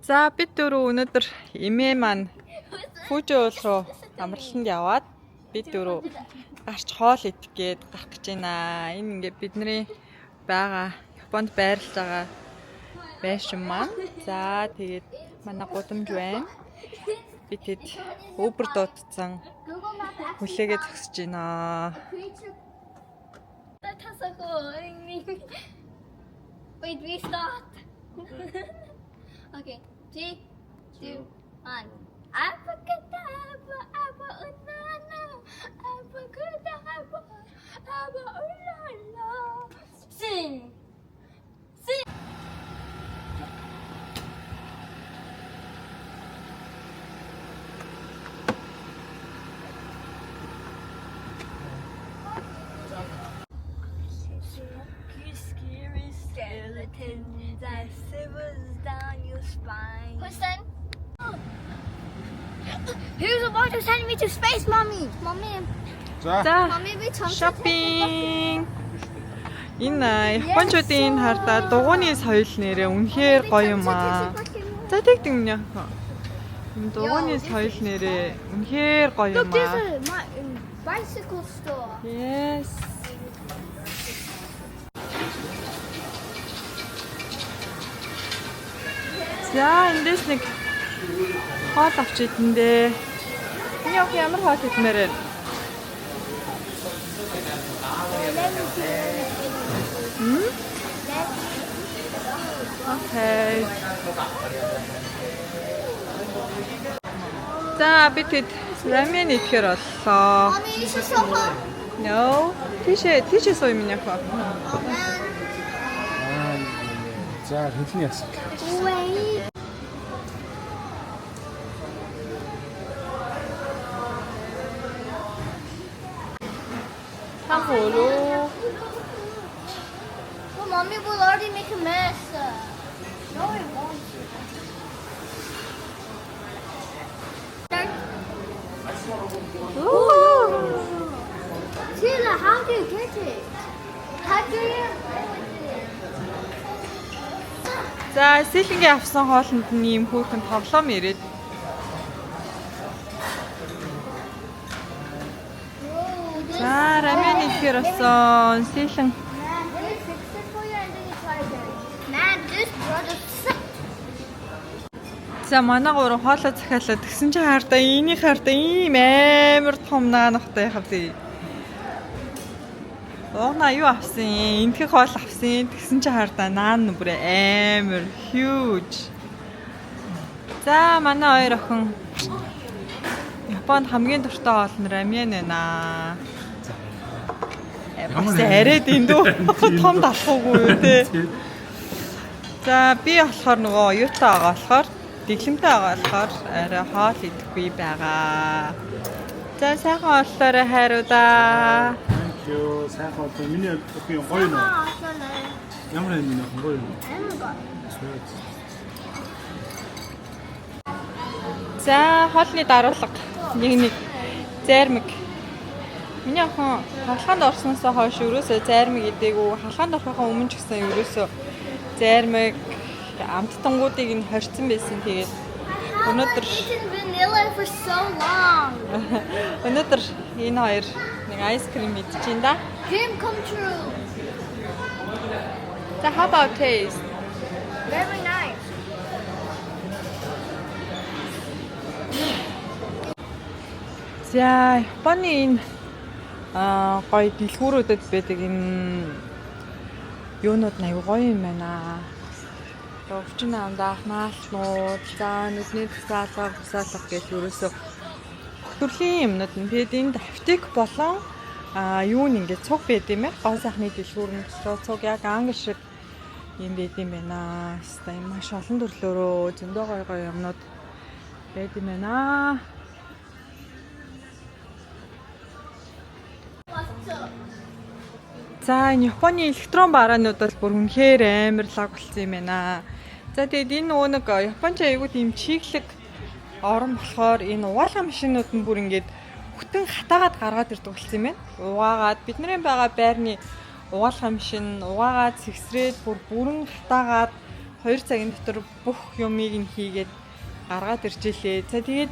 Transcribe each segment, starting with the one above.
За бид дөрөв өнөөдөр эмээ маань Фужиол руу амралтанд яваад бид дөрөв гарч хоол идэх гээд гарах гэж байна. Энэ ингээд бидний байгаа Японд байрлаж байгаа байшин маань. За тэгээд манай гудамж байна. Би тэд Uber дуудсан хүлээгээд зогсож байна. Wait, we start. Okay, 3, 2, 1. Abracadabra, abba unana, abracadabra, abba unana. Sing. Sing. Skeletons that shivers down your spine. Listen. Who's about to send me to space, mommy? Mommy. За Mommy, we come шопинг. Энэ Япончуудын хардаа дугууны соёл нэрээ үнэхээр гоё юм аа. За тэгдэг минь. Энэ дугууны соёл нэрээ үнэхээр гоё юм Look, there's аа. a bicycle store. Yes. За эндээс нэг хоол авч идэндээ. Энэ ямар хоол идмээр вэ? Окей. За бид хэд рамен идэхээр боллоо. Mommy, you should show her. No. Тийшээ сууя минь яхаа. Oh man. За хэлний ясаг. Wait. Хамболоо. Well, mommy will already make a mess. No, it won't. Sheila, how do you get it? How do you? За сэлэнгээ авсан хоолнд нь ийм хүүхэн тоглоом ирээд за рамен ихээр болсон сэлэн Man, they fix it for you and then you try again. Man, this brother sucks. за манай гурав хоолоо захиалаад тэгсэн чинь хаартаа энийг хаартаа ийм амар том наанахтай хавдээ. Оона юу авсан? Энтхийг хоол авсан. Тэгсэн чинь хаартаа наан бүр амар huge. За манай хоёр охин Японд хамгийн дуртай хоол нь рамен байна. Бас арайд эндүү том талхуугүй юу те. За би болохоор нөгөө оюутаа байгаа болохоор дэглэмтэй байгаа болохоор арай хоол идэхгүй байгаа. За сайхан оллоорой хайруудаа. Thank you. Сайхан одоо миний охин гоё нөө. Ямар юм миний охин гоё юм. За хоолны даруулга нэг зайрмаг. Миний охин халаанд орсноосоо хойш ерөөсөө зайрмаг идээгүй. Халаанд орохын өмнө ч гэсэн ерөөсөө зайрмаг амттангуудыг нь хорьцсон байсан. Тэгээд өнөөдөр Eaten vanilla for so long. өнөөдөр энэ хоёр нэг айскрим идэж байна да. Dream come true. За how about taste? Very nice. За Японы энэ гоё дэлгүүрүүдэд байдаг энэ юунууд аягүй гоё юм байна. Өвчин амдаах наалнууд, за нүдний тасаалга, бусаалга гэж ерөөсөө төрлийн юмнууд нь. Тэгээд энд аптек болон юу нь ингээд цуг байд юм яг гоо сайхны дэлгүүр нь цуг яг англи шиг юм байд юм байна. Хэвээ маш олон төрлөөрөө зөндөө гоё гоё юмнууд байд юм байна. За энэ Японы электрон бараанууд бол бүр үнэхээр амар лаг болсон юм байна. За тэгээд энэ нөгөө нэг Японч аягүй тийм чиглэг орон болохоор энэ угаалгын машинууд нь бүр ингээд бүтэн хатаагаад гаргаад ирдэг болсон юм байна. Угаагаад бидний байгаа байрны угаалгын машин угаагаад сэгсрээд бүрэн хатаагаад 2 цагийн дотор бүх юмыг нь хийгээд гаргаад иржээ. За тэгээд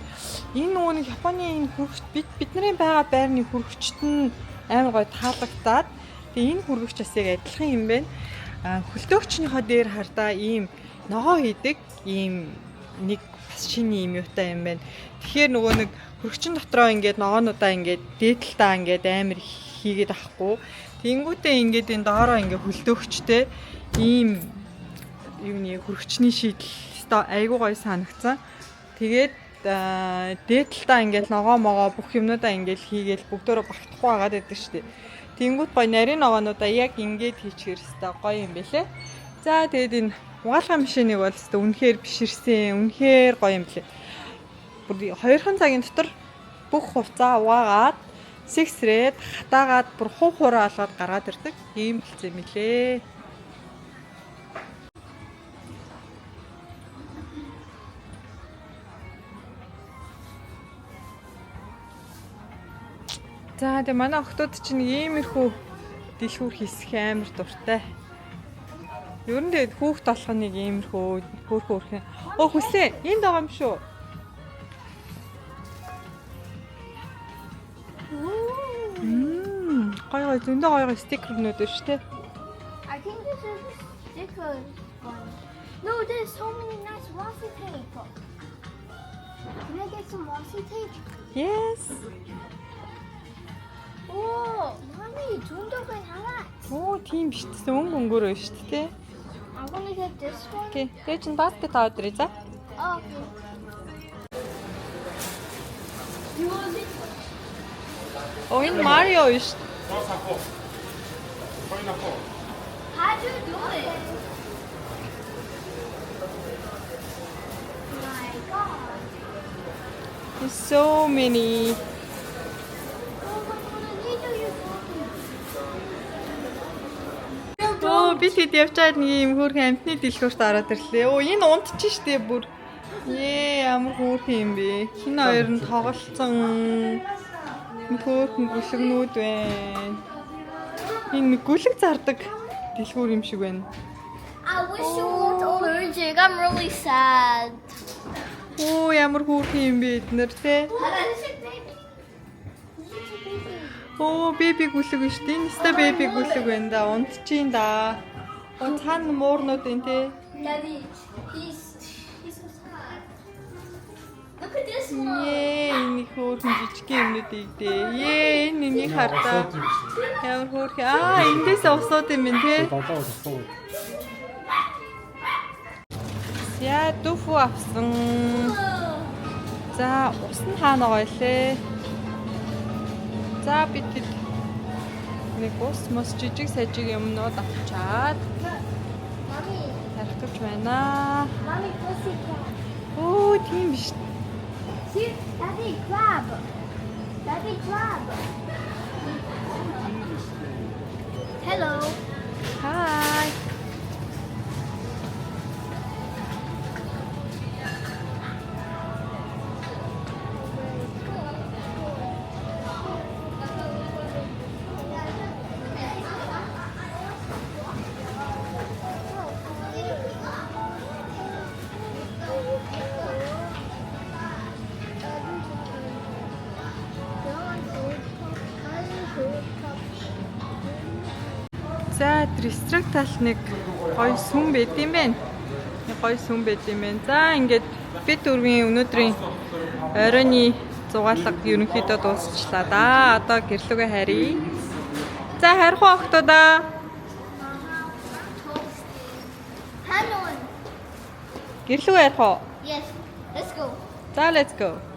энэ нөгөө нэг Японы энэ хүрэгч бидний байгаа байрны хүрэгчт нь амар гоё таалагдаад тэгээд энэ хүрэгч бас яг адилхан юм байна. Хөлтөөгчнийхөө дээр хардаа ийм ногоо хийдэг ийм нэг бас шинэ юм юутай юм байна. Тэгэхээр нөгөө нэг хүрэгчин дотроо ингээд ногоонуудаа ингээд дээдэлтаа ингээд амар хийгээд авахгүй. Тэнгүүтээ ингээд энэ доороо ингээд хөлтөөгчтэй ийм юуны хүрэгчний шийдэл айгуу гоё санагцсан. Тэгээд дээдэлтаа ингээд ногоо могоо бүх юмнуудаа ингээд хийгээл бүгдөө багтахгүй байгаад байдаг шүү дээ. Тэнгүүт гоё нарийн ногоонуудаа яг ингээд хийчихэр хэвээр гоё юм бэлээ. За тэгээд энэ угаалгын машиныг бол хэвээр үнэхээр биширсэн, үнэхээр гоё юм бэлээ. Бүр 2 цагийн дотор бүх хувцаа угаагаад сэгсрээд хатаагаад бүр хуураа алгаад гаргаад ирдэг ийм хэлцээ юм лээ. За тэгээ манай охтууд чинь иймэрхүү дэлгүүр хийсэх амар дуртай. Ер нь тэгээд хүүхд болох нэг иймэрхүү хөөрхөн. Оо хүсээ энд байгаа юм шүү. Гоё гоё зөндөө гоё гоё стикернүүд байна шүү дээ. I think this is sticker one. No, there's so many nice washi tape. Can I get some washi tape? Yes. Oh, mommy, 존저가 하나. Оо тийм шүү дээ. Өнгө өнгөөр байна шүү дээ. I'm gonna get this one. Окей. Тэгээ чин баскет аваад ирээ за. Oh, okay. You want it? Оо энэ Марио шүү дээ. How do you do it? My God. There's so many. Оо би тэд явчаад нэг юм хөөрхөн амтны дэлгүүрт ороод ирлээ. Оо энэ унтчих штэ бүр. Ямар хөөрхөн юм бэ? Хин хоёр нь тоглолцсон. Хөөрхөн гүлгнүүд байна. Энэ гүлэг зардаг дэлгүүр юм шиг байна. I wish you weren't allergic. I'm really sad. Оо ямар хөөрхөн юм бэ эднэр те. Оо беби гүлэг биш дээ. Энэ өстө беби гүлэг байна да. Унтчихин да. Оо цаана муурнууд энэ те. Daddy, he's so sad. Look at this one. Энэ хөөрхөн жижиг юмнууд ийгдээ. Энэ энийг хардаа. Ямар хөөрхөн. Эндээс усууд юм байна те. Яа дуфу авсан. За ус нь хаана гоё лээ. За бид нэг ус мос жижиг сажиг юмнууд авчаад Mommy, тарих гэж байна. mommy, pussy cat. Оо тийм биш. See, Daddy, crab. Daddy, crab. Hello. Hi. За ресторан талд нэг гоё сүм байд юм байна. Нэг гоё сүм байд юм байна. За ингээд бид дөрвийн өнөөдрийн оройны зугаалга ерөнхийдөө дуусчлаа да. Одоо гэрлүүгээ харъя. За харих уу охтуудаа. Hello. Гэрлүүгээ харих уу? Yes, let's go. За let's go.